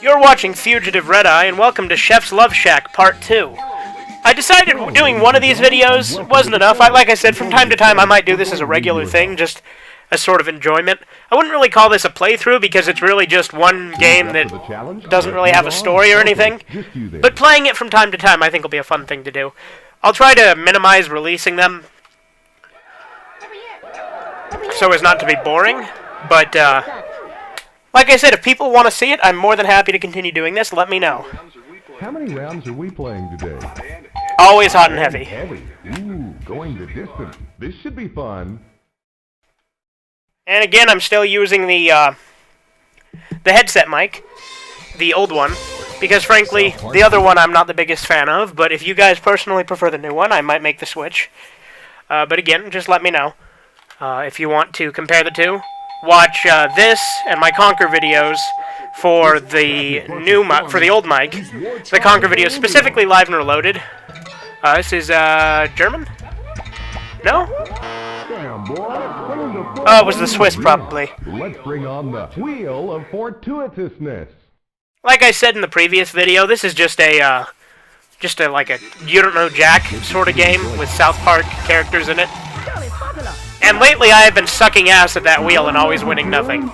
You're watching Fugitive Red Eye, and welcome to Chef's Love Shack Part 2. I decided doing one of these videos wasn't enough. Like I said, from time to time I might do this as a regular thing, just as sort of enjoyment. I wouldn't really call this a playthrough because it's really just one game that doesn't really have a story or anything. But playing it from time to time I think will be a fun thing to do. I'll try to minimize releasing them so as not to be boring, but like I said, if people want to see it, I'm more than happy to continue doing this. Let me know. How many rounds are we playing today? Always hot and heavy. Ooh, going the distance. This should be fun. And again, I'm still using the headset mic, the old one, because frankly, the other one I'm not the biggest fan of, but if you guys personally prefer the new one, I might make the switch. But again, just let me know. If you want to compare the two, watch this and my Conquer videos for the old mic. The Conquer videos specifically Live and Reloaded. This is German? No? Oh, it was the Swiss probably. Let's bring on the wheel of fortuitousness. Like I said in the previous video, this is just a like a you don't know Jack sort of game with South Park characters in it. And lately I have been sucking ass at that wheel and always winning nothing.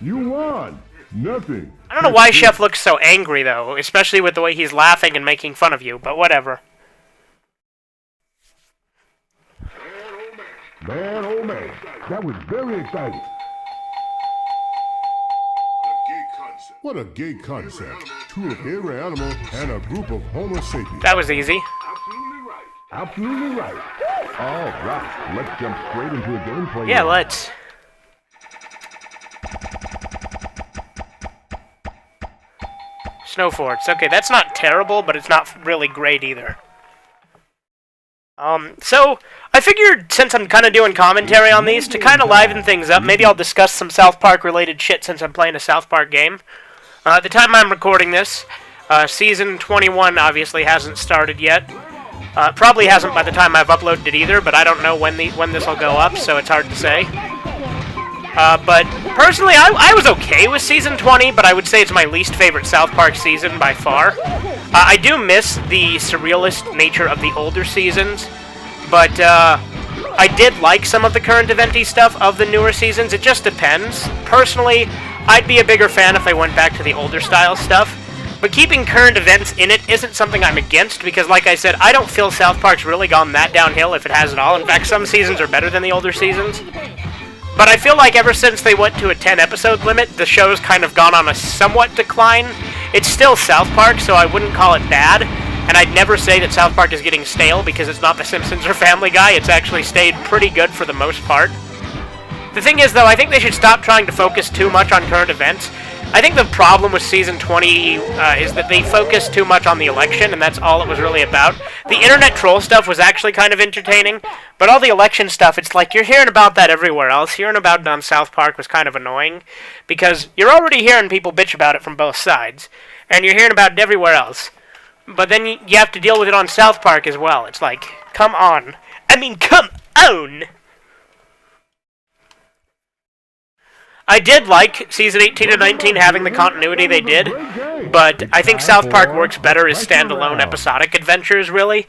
You won nothing. I don't know why Chef looks so angry though, especially with the way he's laughing and making fun of you, but whatever. Man, oh man, that was very exciting. What a gay concept. Two of hairy animals and a group of Homo sapiens. That was easy. Absolutely right. All right, let's jump straight into a gameplay. Yeah, let's. Snow forts. Okay, that's not terrible, but it's not really great either. So, I figured since I'm kind of doing commentary on these, to kind of liven things up, maybe I'll discuss some South Park related shit since I'm playing a South Park game. At the time I'm recording this, Season 21 obviously hasn't started yet. Probably hasn't by the time I've uploaded it either, but I don't know when this will go up, so it's hard to say. But personally, I was okay with Season 20, but I would say it's my least favorite South Park season by far. I do miss the surrealist nature of the older seasons, but I did like some of the current eventy stuff of the newer seasons. It just depends. Personally, I'd be a bigger fan if I went back to the older style stuff. But keeping current events in it isn't something I'm against, because like I said, I don't feel South Park's really gone that downhill if it has at all. In fact, some seasons are better than the older seasons. But I feel like ever since they went to a 10-episode limit, the show's kind of gone on a somewhat decline. It's still South Park, so I wouldn't call it bad. And I'd never say that South Park is getting stale, because it's not The Simpsons or Family Guy. It's actually stayed pretty good for the most part. The thing is, though, I think they should stop trying to focus too much on current events. I think the problem with Season 20 is that they focused too much on the election, and that's all it was really about. The internet troll stuff was actually kind of entertaining, but all the election stuff, it's like you're hearing about that everywhere else. Hearing about it on South Park was kind of annoying, because you're already hearing people bitch about it from both sides, and you're hearing about it everywhere else. But then you have to deal with it on South Park as well. It's like, come on. I mean, come on! I did like Season 18 and 19 having the continuity they did, but I think South Park works better as standalone episodic adventures, really.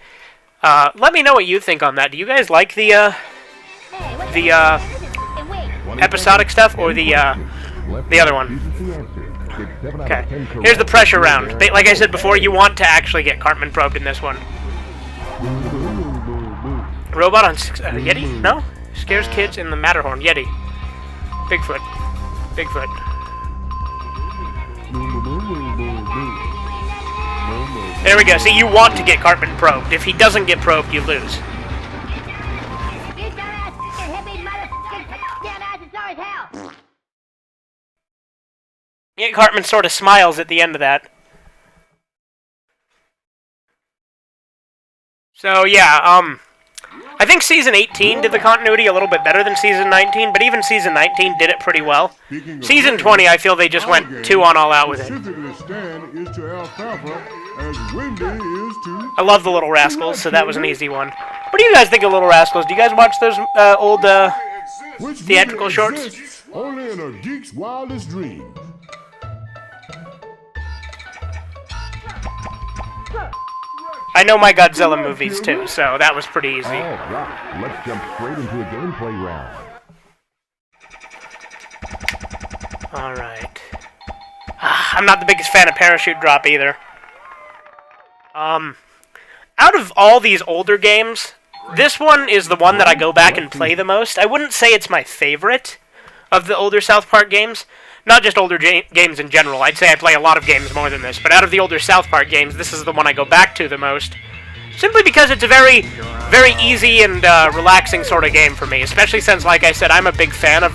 Let me know what you think on that. Do you guys like the episodic stuff, or the other one? Okay, here's the pressure round. Like I said before, you want to actually get Cartman probed in this one. Robot on Yeti? No? Scares kids in the Matterhorn. Yeti. Bigfoot. Bigfoot. There we go. See, you want to get Cartman probed. If he doesn't get probed, you lose. Yeah, Cartman sort of smiles at the end of that. So, yeah, I think Season 18 did the continuity a little bit better than Season 19, but even Season 19 did it pretty well. Season 20, I feel they just went too on all out with it. I love the Little Rascals, so that was an easy one. What do you guys think of Little Rascals? Do you guys watch those old theatrical shorts? Only in a geek's wildest dreams. I know my Godzilla movies too, so that was pretty easy. All right, let's jump straight into a gameplay round. Alright. I'm not the biggest fan of Parachute Drop either. Out of all these older games, this one is the one that I go back and play the most. I wouldn't say it's my favorite of the older South Park games. Not just older games in general. I'd say I play a lot of games more than this. But out of the older South Park games, this is the one I go back to the most. Simply because it's a very, very easy and relaxing sort of game for me. Especially since, like I said, I'm a big fan of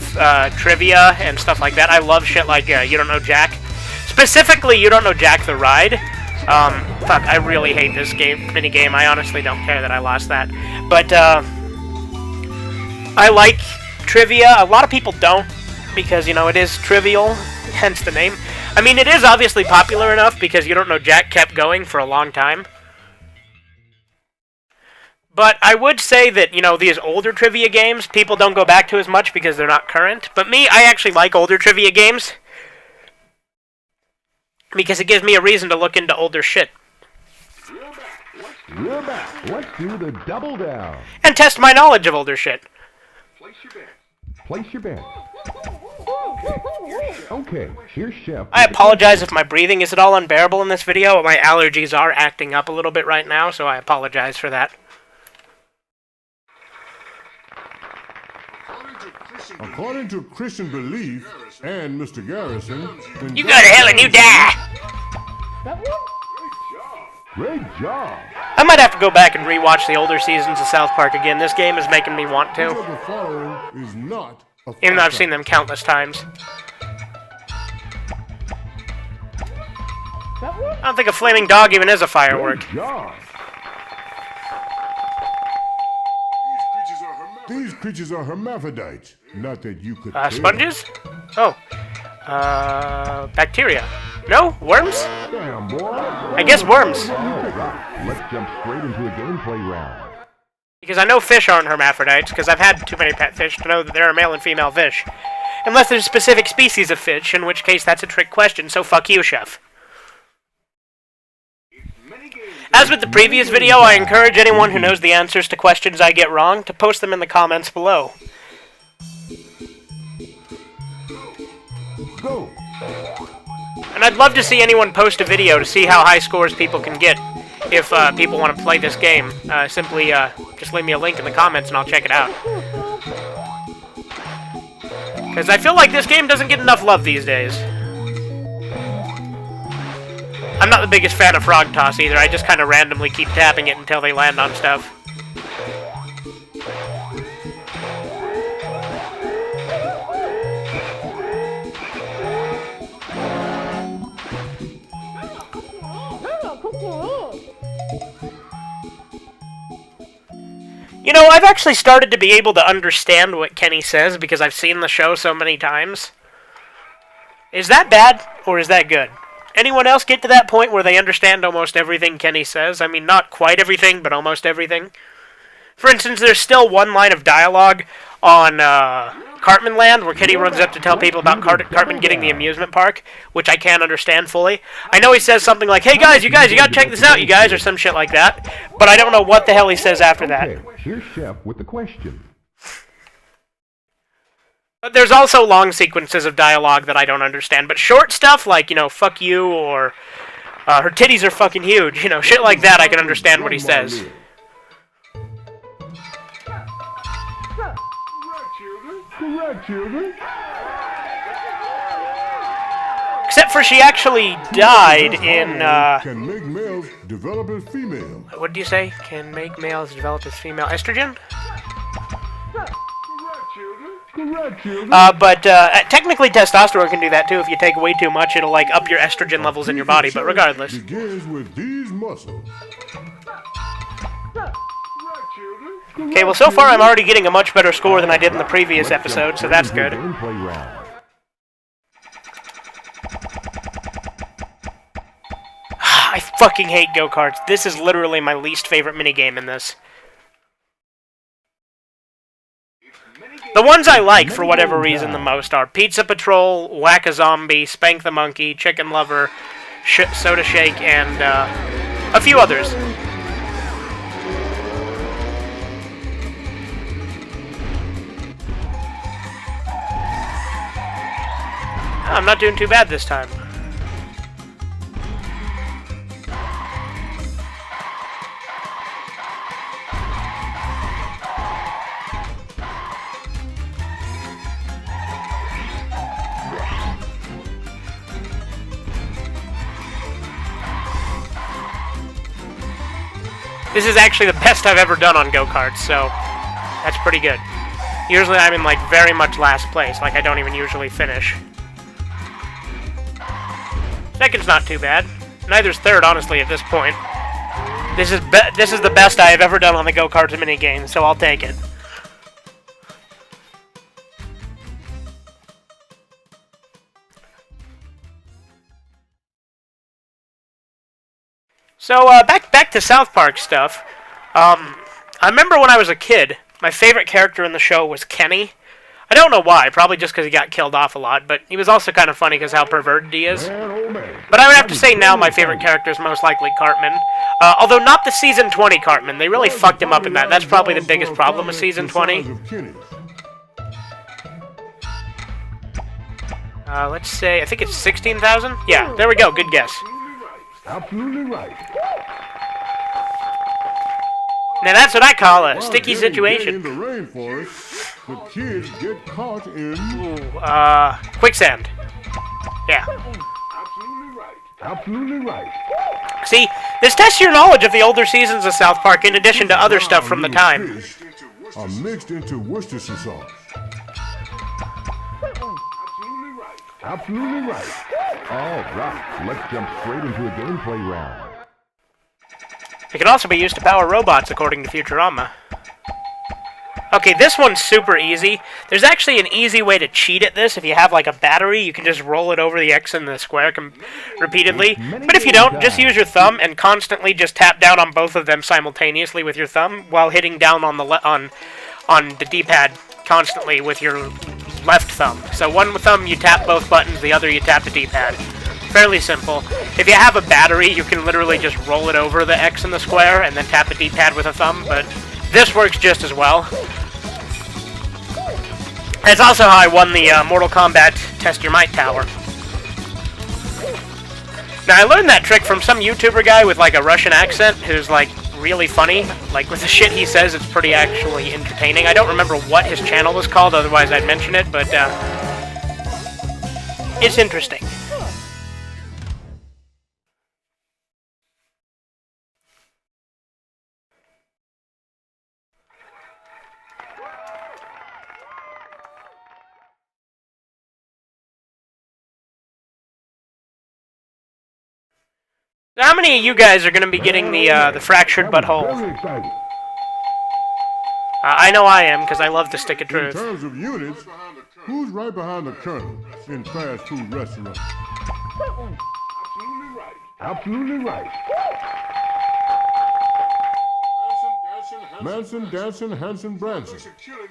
trivia and stuff like that. I love shit like You Don't Know Jack. Specifically, You Don't Know Jack the Ride. Fuck, I really hate this mini-game. I honestly don't care that I lost that. But, I like trivia. A lot of people don't, because, you know, it is trivial, hence the name. I mean, it is obviously popular enough, because You Don't Know Jack kept going for a long time. But I would say that, you know, these older trivia games, people don't go back to as much because they're not current. But me, I actually like older trivia games, because it gives me a reason to look into older shit. We're back. Let's do the double down. And test my knowledge of older shit. Place your bet. Okay, here's Chef. I apologize if my breathing is at all unbearable in this video. My allergies are acting up a little bit right now, so I apologize for that. According to Christian belief and Mr. Garrison, when You go to hell and you die! Great job. I might have to go back and rewatch the older seasons of South Park again. This game is making me want Which to, of the following is not a even though I've firework? seen them countless times. I don't think a flaming dog even is a firework. Great job. These creatures are hermaphrodites. Not that you could tell. Sponges? Oh. Bacteria. No? Worms? Damn, boy. I guess worms. All right, let's jump straight into a gameplay round. Because I know fish aren't hermaphrodites, because I've had too many pet fish to know that there are male and female fish. Unless there's specific species of fish, in which case that's a trick question, so fuck you, Chef. As with the previous video, I encourage anyone who knows the answers to questions I get wrong to post them in the comments below. Go. And I'd love to see anyone post a video to see how high scores people can get if people want to play this game. Simply just leave me a link in the comments and I'll check it out. Because I feel like this game doesn't get enough love these days. I'm not the biggest fan of Frog Toss either. I just kind of randomly keep tapping it until they land on stuff. You know, I've actually started to be able to understand what Kenny says because I've seen the show so many times. Is that bad, or is that good? Anyone else get to that point where they understand almost everything Kenny says? I mean, not quite everything, but almost everything. For instance, there's still one line of dialogue on Cartman Land where Kenny runs up to tell people about Cartman getting the amusement park, which I can't understand fully. I know he says something like, "Hey guys, you gotta check this out, you guys," or some shit like that, but I don't know what the hell he says after that. Okay, here's Chef with the question. But there's also long sequences of dialogue that I don't understand, but short stuff like, you know, "fuck you," or "her titties are fucking huge," you know, shit like that, I can understand what he says. Correct, children. Except for she actually died in, Can make males develop as female. what did you say? Can make males develop as female estrogen? Correct, children. But technically testosterone can do that too. If you take way too much, it'll, like, up your estrogen levels in your body, but regardless. Begins with these muscles. Okay, well, so far I'm already getting a much better score than I did in the previous episode, so that's good. Gameplay round. I fucking hate go-karts. This is literally my least favorite minigame in this. The ones I like, for whatever reason, the most are Pizza Patrol, Whack-A-Zombie, Spank the Monkey, Chicken Lover, Soda Shake, and a few others. I'm not doing too bad this time. This is actually the best I've ever done on go-karts, so that's pretty good. Usually I'm in, like, very much last place. Like, I don't even usually finish. Second's not too bad. Neither's third, honestly, at this point. This is the best I have ever done on the go-karts minigame, so I'll take it. So, back to South Park stuff. I remember when I was a kid, my favorite character in the show was Kenny. I don't know why, probably just because he got killed off a lot, but he was also kind of funny because how perverted he is. But I would have to say now my favorite character is most likely Cartman. Although not the Season 20 Cartman, they really fucked him up in that. That's probably the biggest problem with Season 20. Let's say, I think it's 16,000? Yeah, there we go, good guess. Absolutely right. Now that's what I call a sticky situation. In the rainforest, the kids get caught in... Ooh, quicksand. Yeah. Absolutely right. Absolutely right. See, this tests your knowledge of the older seasons of South Park in addition to other stuff from the time. Are mixed into Worcestershire sauce. Absolutely right. Absolutely right. All right, let's jump straight into a gameplay round. It can also be used to power robots, according to Futurama. Okay, this one's super easy. There's actually an easy way to cheat at this. If you have, like, a battery, you can just roll it over the X and the square repeatedly. But if you don't, just use your thumb and constantly just tap down on both of them simultaneously with your thumb while hitting down on the on the D-pad constantly with your left thumb. So one thumb you tap both buttons, the other you tap the D-pad. Fairly simple. If you have a battery, you can literally just roll it over the X and the square and then tap the D-pad with a thumb, but this works just as well. That's also how I won the Mortal Kombat Test Your Might Tower. Now, I learned that trick from some YouTuber guy with, like, a Russian accent who's, like, really funny. Like, with the shit he says, it's pretty actually entertaining. I don't remember what his channel was called, otherwise I'd mention it, but, it's interesting. So how many of you guys are going to be getting the fractured butthole? Very excited. I know I am, because I love the stick of In truth. terms of units, who's right behind the colonel in fast food restaurants? Absolutely right. Absolutely right. Manson, Danson, Hanson, Branson.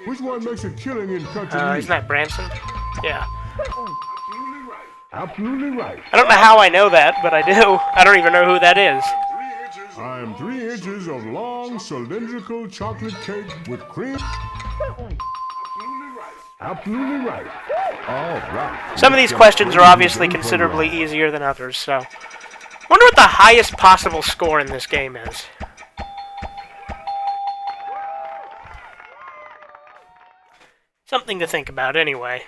Which one makes a killing in country music? Isn't that Branson? Yeah. Absolutely right. Absolutely right. I don't know how I know that, but I do. I don't even know who that is. I am 3 inches of long cylindrical chocolate cake with cream. Absolutely right. Absolutely right. All right. Some of these questions are obviously considerably easier than others, so... Wonder what the highest possible score in this game is. Something to think about, anyway.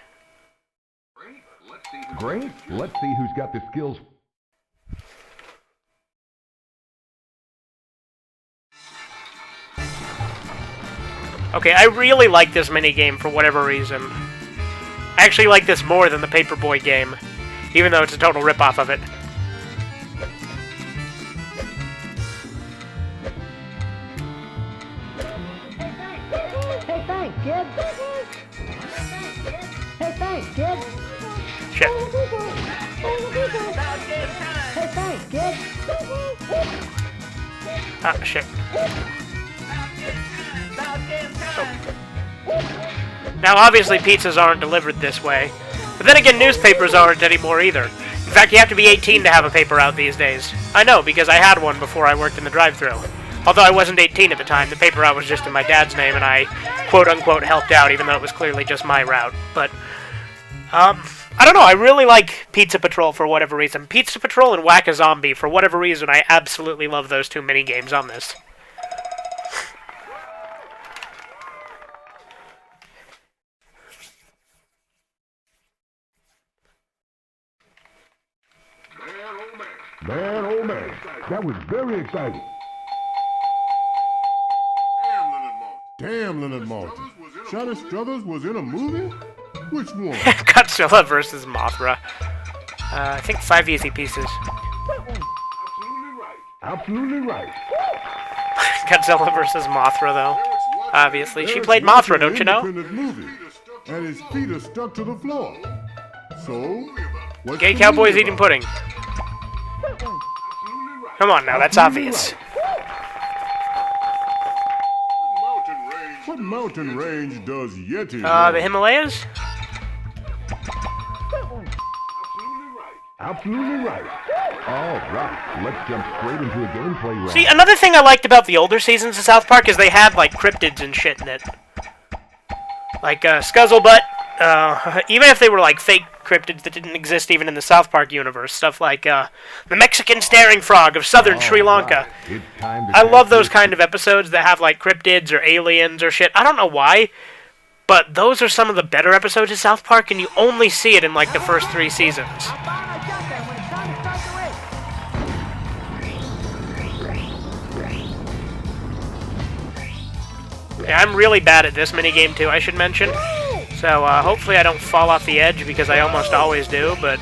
Great. Let's see who's got the skills. Okay, I really like this minigame for whatever reason. I actually like this more than the Paperboy game, even though it's a total ripoff of it. Hey, thanks, kid. Hey, thanks, kid. Shit. Hey, thanks, kid. Ah, shit. Now, obviously, pizzas aren't delivered this way. But then again, newspapers aren't anymore either. In fact, you have to be 18 to have a paper out these days. I know, because I had one before I worked in the drive-thru. Although I wasn't 18 at the time, the paper route was just in my dad's name, and I, quote-unquote, helped out, even though it was clearly just my route. But, I I don't know, I really like Pizza Patrol for whatever reason. Pizza Patrol and Whack-A-Zombie, for whatever reason, I absolutely love those two minigames on this. Man, oh man, that was very exciting. Damn, Leonard Maltin. Shonda Struthers was in a movie? Which one? Godzilla versus Mothra. I think 5 easy pieces. Absolutely right. Godzilla versus Mothra, though. Obviously. She played Mothra, don't you know? Movie, and his feet are stuck to the floor. So, what's Gay the cowboys movie eating about? pudding. Come on now, that's obvious. What mountain range does Yeti The Himalayas? Absolutely right. All right, let's jump straight into a gameplay round. See, another thing I liked about the older seasons of South Park is they had, like, cryptids and shit in it. Like, Scuzzlebutt, even if they were, like, fake cryptids that didn't exist even in the South Park universe. Stuff like, the Mexican staring frog of southern Sri Lanka. It's time to I love those kind of episodes that have, like, cryptids or aliens or shit. I don't know why, but those are some of the better episodes of South Park, and you only see it in, like, the first 3 seasons. Yeah, I'm really bad at this minigame, too, I should mention. So, hopefully I don't fall off the edge, because I almost always do, but...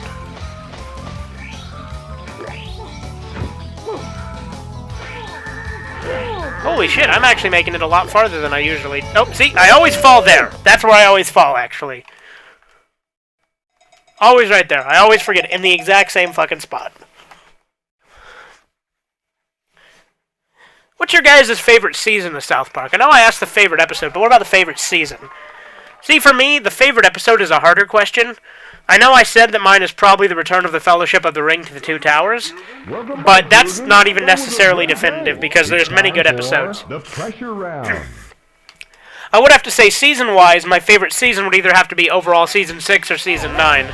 Holy shit, I'm actually making it a lot farther than I usually... Oh, see, I always fall there. That's where I always fall, actually. Always right there. I always forget, in the exact same fucking spot. What's your guys' favorite season of South Park? I know I asked the favorite episode, but what about the favorite season? See, for me, the favorite episode is a harder question. I know I said that mine is probably the Return of the Fellowship of the Ring to the Two Towers, but that's not even necessarily definitive, because there's many good episodes. The pressure round. I would have to say, season-wise, my favorite season would either have to be overall Season 6 or Season 9.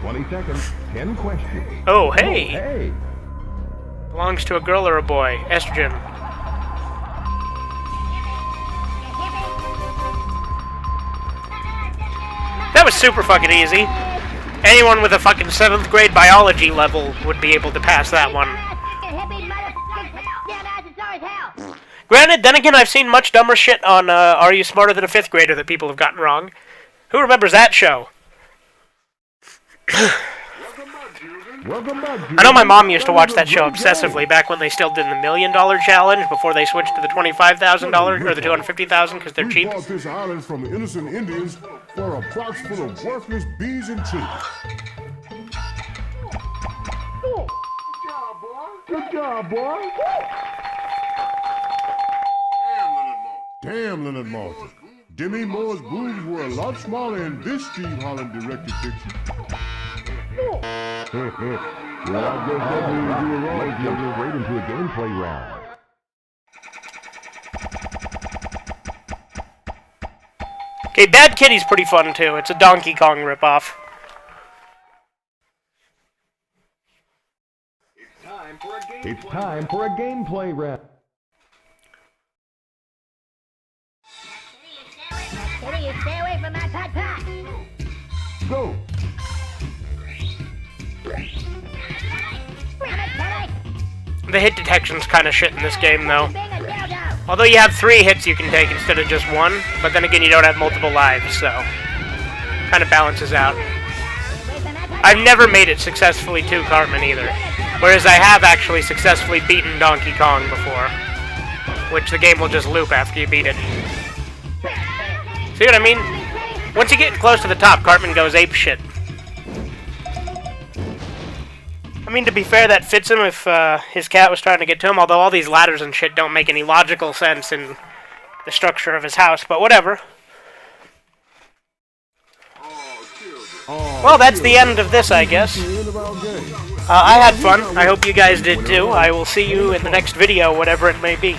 20 seconds, 10 questions. Oh, hey! Hey. Belongs to a girl or a boy? Estrogen. That was super fucking easy. Anyone with a fucking 7th grade biology level would be able to pass that one. Granted, then again, I've seen much dumber shit on Are You Smarter Than a 5th Grader that people have gotten wrong. Who remembers that show? I know my mom used to watch that show obsessively back when they still did the $1 Million Challenge before they switched to the $25,000 or the $250,000 because they're cheap. We bought this island from the innocent Indians for a box full of worthless beans and chicken. Good job, boy. Damn, Leonard Maltin. Demi Moore's boobs were a lot smaller in this Steve Holland directed picture. Well, I guess that means you were wrong. Let's jump straight into a gameplay round. Okay, Bad Kitty's pretty fun too. It's a Donkey Kong ripoff. It's time for a gameplay round. Kitty, you stay away from that hot pot. Go. The hit detection's kind of shit in this game, though. Although you have 3 hits you can take instead of just 1, but then again you don't have multiple lives, so... kind of balances out. I've never made it successfully to Cartman either. Whereas I have actually successfully beaten Donkey Kong before. Which the game will just loop after you beat it. See what I mean? Once you get close to the top, Cartman goes apeshit. I mean, to be fair, that fits him if his cat was trying to get to him, although all these ladders and shit don't make any logical sense in the structure of his house, but whatever. Well, that's the end of this, I guess. I had fun. I hope you guys did too. I will see you in the next video, whatever it may be.